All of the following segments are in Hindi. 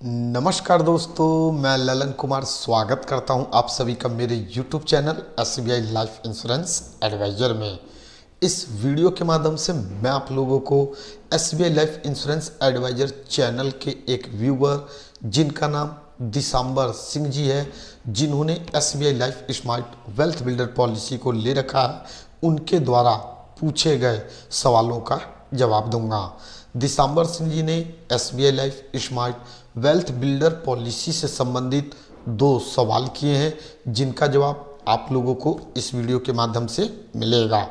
नमस्कार दोस्तों, मैं ललन कुमार स्वागत करता हूं आप सभी का मेरे YouTube channel SBI life insurance advisor में। इस वीडियो के माध्यम से मैं आप लोगों को SBI life insurance advisor channel के एक व्यूअर जिनका नाम दिसंबर सिंह जी है, जिन्होंने SBI life smart wealth builder policy को ले रखा है, उनके द्वारा पूछे गए सवालों का जवाब दूंगा। दिसंबर सिंह जी ने SBI life smart wealth builder policy से संबंधित 2 सवाल किए हैं, जिनका जवाब आप लोगों को इस वीडियो के माध्यम से मिलेगा।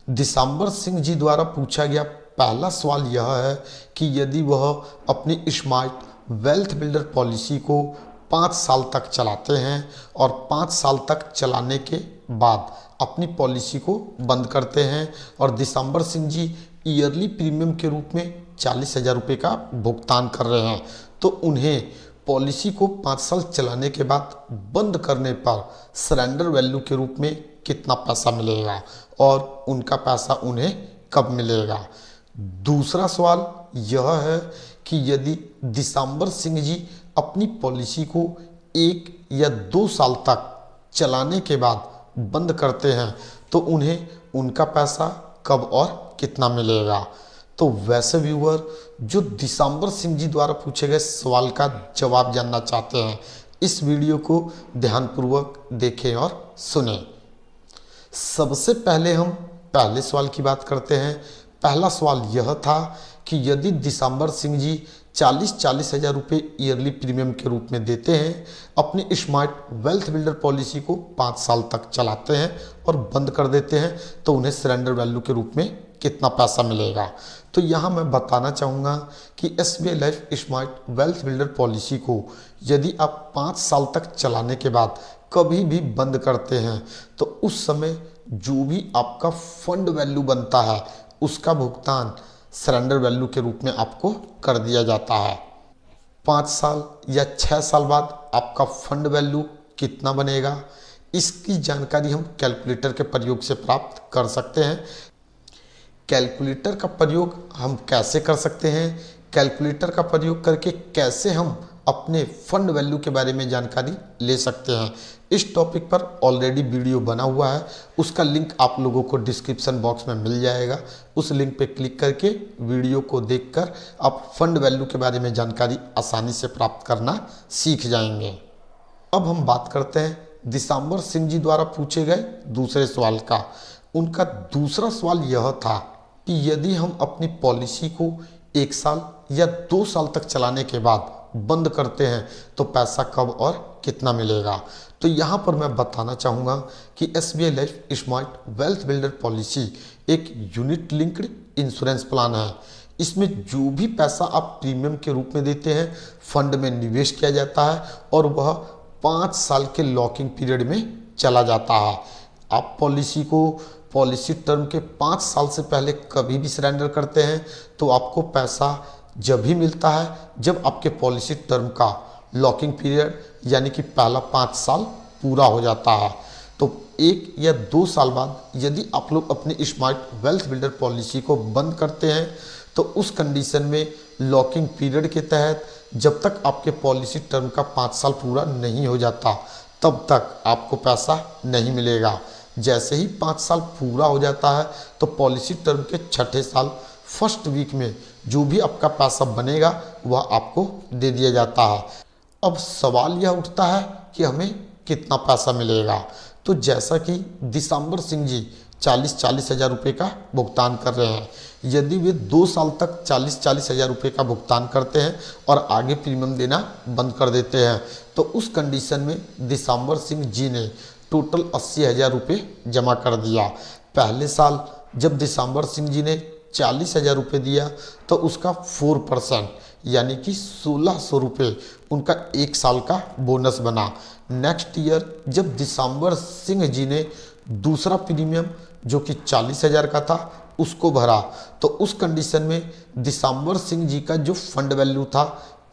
दिसंबर सिंह जी द्वारा पूछा गया पहला सवाल यह है कि यदि वह अपनी स्मार्ट वेल्थ बिल्डर पॉलिसी को 5 साल तक चलाते हैं और 5 साल तक चलाने के बाद अपनी पॉलिसी को बंद करते हैं और दिसंबर सिंह जी ईयरली प्रीमियम के रूप में 40,000 रुपये का भुगतान कर रहे हैं, तो उन्हें पॉलिसी को 5 साल चलाने के बाद बंद करने पर सरेंडर वैल्यू के रूप में कितना पैसा मिलेगा और उनका पैसा उन्हें कब मिलेगा। दूसरा सवाल यह है कि यदि दिसंबर सिंह जी अपनी पॉलिसी को 1 या 2 साल तक चलाने के बाद बंद करते हैं, तो उन्हें उनका पैसा कब और कितना मिलेगा। तो वैसे व्यूअर जो दिसंबर सिंह जी द्वारा पूछे गए सवाल का जवाब जानना चाहते हैं, इस वीडियो को ध्यानपूर्वक देखें और सुनें। सबसे पहले हम पहले सवाल की बात करते हैं। पहला सवाल यह था कि यदि दिसंबर सिंह जी 40 हज़ार रुपये ईयरली प्रीमियम के रूप में देते हैं, अपनी स्मार्ट वेल्थ बिल्डर पॉलिसी को 5 साल तक चलाते हैं और बंद कर देते हैं, तो उन्हें सरेंडर वैल्यू के रूप में कितना पैसा मिलेगा। तो यहाँ मैं बताना चाहूँगा कि SBI life smart wealth builder policy को यदि आप 5 साल तक चलाने के बाद कभी भी बंद करते हैं, तो उस समय जो भी आपका फंड वैल्यू बनता है उसका भुगतान सरेंडर वैल्यू के रूप में आपको कर दिया जाता है। 5 साल या 6 साल बाद आपका फंड वैल्यू कितना बनेगा, इसकी जानकारी हम कैलकुलेटर के प्रयोग से प्राप्त कर सकते हैं। कैलकुलेटर का प्रयोग हम कैसे कर सकते हैं, कैलकुलेटर का प्रयोग करके कैसे हम अपने फंड वैल्यू के बारे में जानकारी ले सकते हैं, इस टॉपिक पर ऑलरेडी वीडियो बना हुआ है। उसका लिंक आप लोगों को डिस्क्रिप्शन बॉक्स में मिल जाएगा। उस लिंक पे क्लिक करके वीडियो को देखकर आप फंड वैल्यू के बारे में जानकारी आसानी से प्राप्त करना सीख जाएंगे। अब हम बात करते हैं दिसंबर सिंह जी द्वारा पूछे गए दूसरे सवाल का। उनका दूसरा सवाल यह था कि यदि हम अपनी पॉलिसी को 1 साल या 2 साल तक चलाने के बाद बंद करते हैं, तो पैसा कब और कितना मिलेगा। तो यहाँ पर मैं बताना चाहूँगा कि SBI life smart wealth builder policy एक यूनिट लिंक्ड इंश्योरेंस प्लान है। इसमें जो भी पैसा आप प्रीमियम के रूप में देते हैं, फंड में निवेश किया जाता है और वह 5 साल के लॉकिंग पीरियड में चला जाता है। आप पॉलिसी टर्म के 5 साल से पहले कभी भी सरेंडर करते हैं, तो आपको पैसा जब भी मिलता है जब आपके पॉलिसी टर्म का लॉकिंग पीरियड यानी कि पहला 5 साल पूरा हो जाता है। तो 1 या 2 साल बाद यदि आप लोग अपनी स्मार्ट वेल्थ बिल्डर पॉलिसी को बंद करते हैं, तो उस कंडीशन में लॉकिंग पीरियड के तहत जब तक आपके पॉलिसी टर्म का 5 साल पूरा नहीं हो जाता, तब तक आपको पैसा नहीं मिलेगा। जैसे ही 5 साल पूरा हो जाता है, तो पॉलिसी टर्म के 6ठे साल फर्स्ट वीक में जो भी आपका पैसा बनेगा वह आपको दे दिया जाता है। अब सवाल यह उठता है कि हमें कितना पैसा मिलेगा। तो जैसा कि दिसंबर सिंह जी 40 हज़ार रुपये का भुगतान कर रहे हैं, यदि वे 2 साल तक 40 हज़ार रुपये का भुगतान करते हैं और आगे प्रीमियम देना बंद कर देते हैं, तो उस कंडीशन में दिसंबर सिंह जी ने टोटल 80 हज़ार रुपये जमा कर दिया। पहले साल जब दिसंबर सिंह जी ने 40 हज़ार रुपये दिया, तो उसका 4% यानी कि 1600 रुपये उनका 1 साल का बोनस बना। नेक्स्ट ईयर जब दिसंबर सिंह जी ने दूसरा प्रीमियम जो कि 40 हज़ार का था उसको भरा, तो उस कंडीशन में दिसंबर सिंह जी का जो फंड वैल्यू था,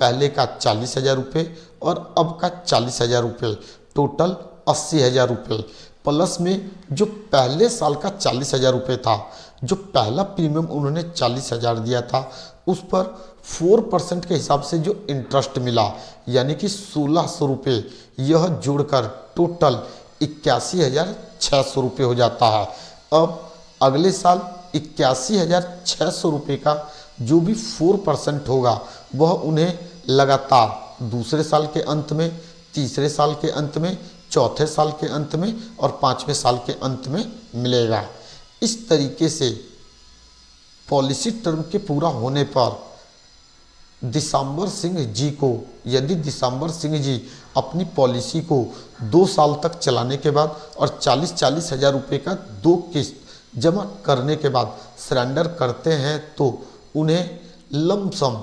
पहले का 40 हज़ार रुपये और अब का 40 हज़ार रुपये, टोटल 80 हज़ार रुपये, प्लस में जो पहले साल का 40 हज़ार रुपये था, जो पहला प्रीमियम उन्होंने 40 हज़ार दिया था, उस पर 4% के हिसाब से जो इंटरेस्ट मिला यानी कि 1600 रुपये, यह जोड़कर टोटल 81,600 रुपये हो जाता है। अब अगले साल 81,600 रुपये का जो भी 4% होगा वह उन्हें लगातार दूसरे साल के अंत में, तीसरे साल के अंत में, चौथे साल के अंत में और पाँचवें साल के अंत में मिलेगा। इस तरीके से पॉलिसी टर्म के पूरा होने पर दिसंबर सिंह जी को, यदि दिसंबर सिंह जी अपनी पॉलिसी को 2 साल तक चलाने के बाद और 40-40 हज़ार रुपये का 2 किस्त जमा करने के बाद सरेंडर करते हैं तो उन्हें लमसम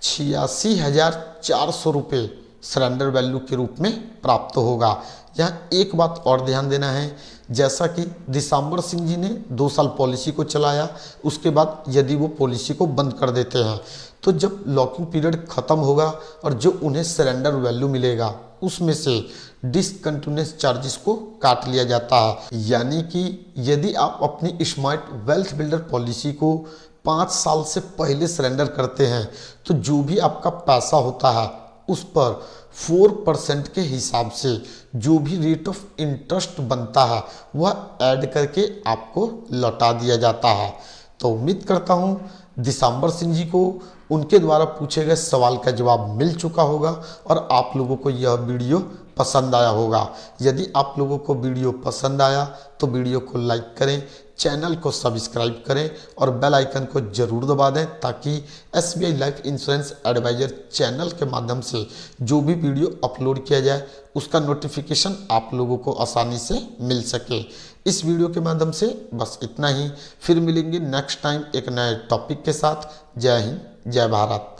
86,400 रुपये सरेंडर वैल्यू के रूप में प्राप्त होगा। यहाँ एक बात और ध्यान देना है, जैसा कि दिसंबर सिंह जी ने 2 साल पॉलिसी को चलाया, उसके बाद यदि वो पॉलिसी को बंद कर देते हैं तो जब लॉकिंग पीरियड ख़त्म होगा और जो उन्हें सरेंडर वैल्यू मिलेगा उसमें से डिसकंटिन्यूस चार्जेस को काट लिया जाता है। यानी कि यदि आप अपनी स्मार्ट वेल्थ बिल्डर पॉलिसी को 5 साल से पहले सरेंडर करते हैं तो जो भी आपका पैसा होता है उस पर 4% के हिसाब से जो भी रेट ऑफ इंटरेस्ट बनता है वह ऐड करके आपको लौटा दिया जाता है। तो उम्मीद करता हूँ दिसंबर सिंह जी को उनके द्वारा पूछे गए सवाल का जवाब मिल चुका होगा और आप लोगों को यह वीडियो पसंद आया होगा। यदि आप लोगों को वीडियो पसंद आया तो वीडियो को लाइक करें, चैनल को सब्सक्राइब करें और बेल आइकन को जरूर दबा दें ताकि SBI life insurance advisor channel के माध्यम से जो भी वीडियो अपलोड किया जाए उसका नोटिफिकेशन आप लोगों को आसानी से मिल सके। इस वीडियो के माध्यम से बस इतना ही, फिर मिलेंगे नेक्स्ट टाइम एक नए टॉपिक के साथ। जय हिंद, जय भारत।